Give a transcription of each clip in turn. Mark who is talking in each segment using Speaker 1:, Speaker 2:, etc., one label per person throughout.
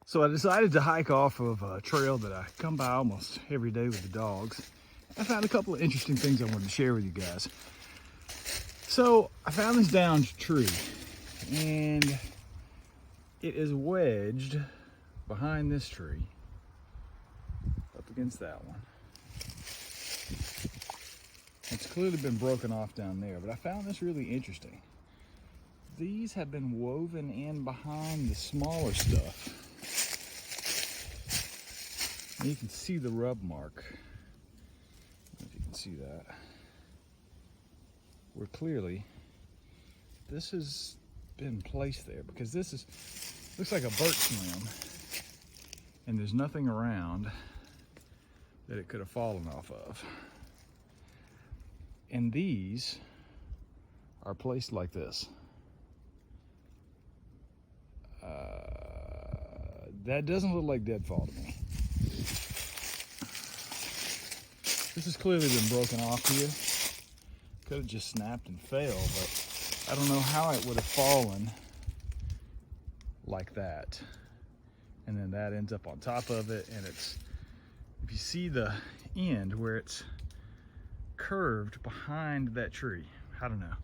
Speaker 1: So I decided to hike off of a trail that I come by almost every day with the dogs. I found a couple of interesting things I wanted to share with you guys. So I found this downed tree, and it is wedged behind this tree, up against that one. It's clearly been broken off down there, but I found this really interesting. These have been woven in behind the smaller stuff. And you can see the rub mark. I don't know if you can see that. Where clearly this has been placed there, because this is looks like a birch limb, and there's nothing around that it could have fallen off of. And these are placed like this. That doesn't look like deadfall to me. This has clearly been broken off here. Could have just snapped and fell, but I don't know how it would have fallen like that. And then that ends up on top of it, and it's, if you see the end where it's curved behind that tree, I don't know.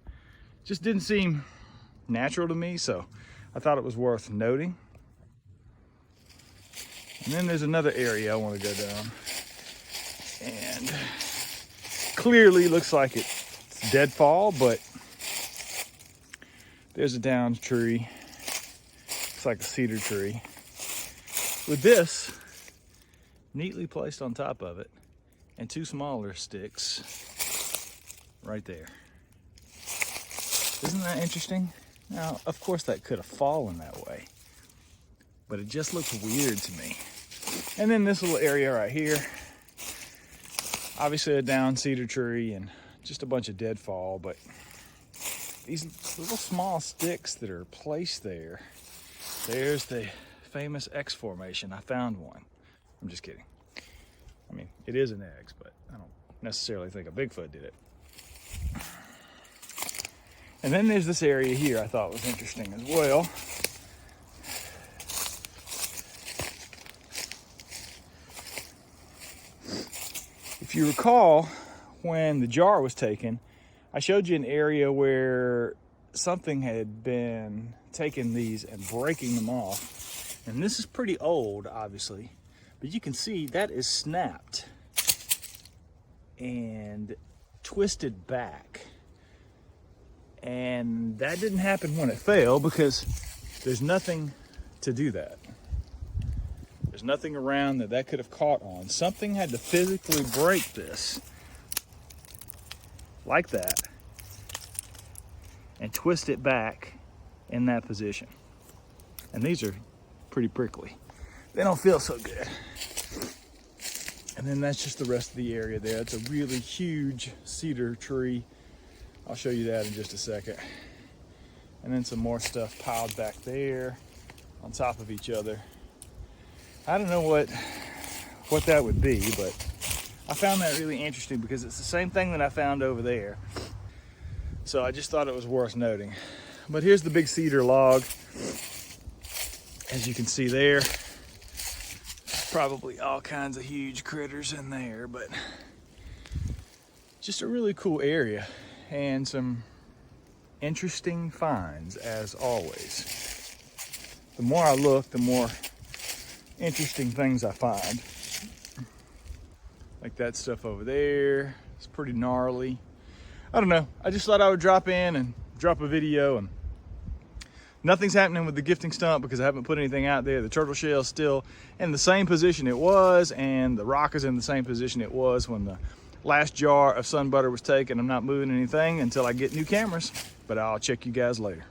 Speaker 1: Just didn't seem natural to me, so I thought it was worth noting. And then there's another area I want to go down, and clearly looks like it's deadfall, but there's a downed tree. Looks like a cedar tree with this neatly placed on top of it, and two smaller sticks right there. Isn't that interesting? Now, of course, that could have fallen that way, but it just looks weird to me. And then this little area right here, obviously a downed cedar tree and just a bunch of deadfall, but these little small sticks that are placed there, there's the famous X formation. I found one. I'm just kidding. I mean, it is an X, but I don't necessarily think a Bigfoot did it. And then there's this area here I thought was interesting as well. If you recall, when the jar was taken, I showed you an area where something had been taking these and breaking them off. And this is pretty old, obviously, but you can see that is snapped and twisted back. And that didn't happen when it fell, because there's nothing to do that. There's nothing around that could have caught on. Something had to physically break this like that and twist it back in that position. And these are pretty prickly. They don't feel so good. And then that's just the rest of the area there. It's a really huge cedar tree. I'll show you that in just a second. And then some more stuff piled back there on top of each other. I don't know what that would be, but I found that really interesting because it's the same thing that I found over there. So I just thought it was worth noting. But here's the big cedar log. As you can see there, probably all kinds of huge critters in there, but just a really cool area and some interesting finds as always. The more I look, the more interesting things I find. Like that stuff over there, it's pretty gnarly. I don't know, I just thought I would drop in and drop a video. And nothing's happening with the gifting stump because I haven't put anything out there. The turtle shell is still in the same position it was, and the rock is in the same position it was when the last jar of sun butter was taken. I'm not moving anything until I get new cameras, but I'll check you guys later.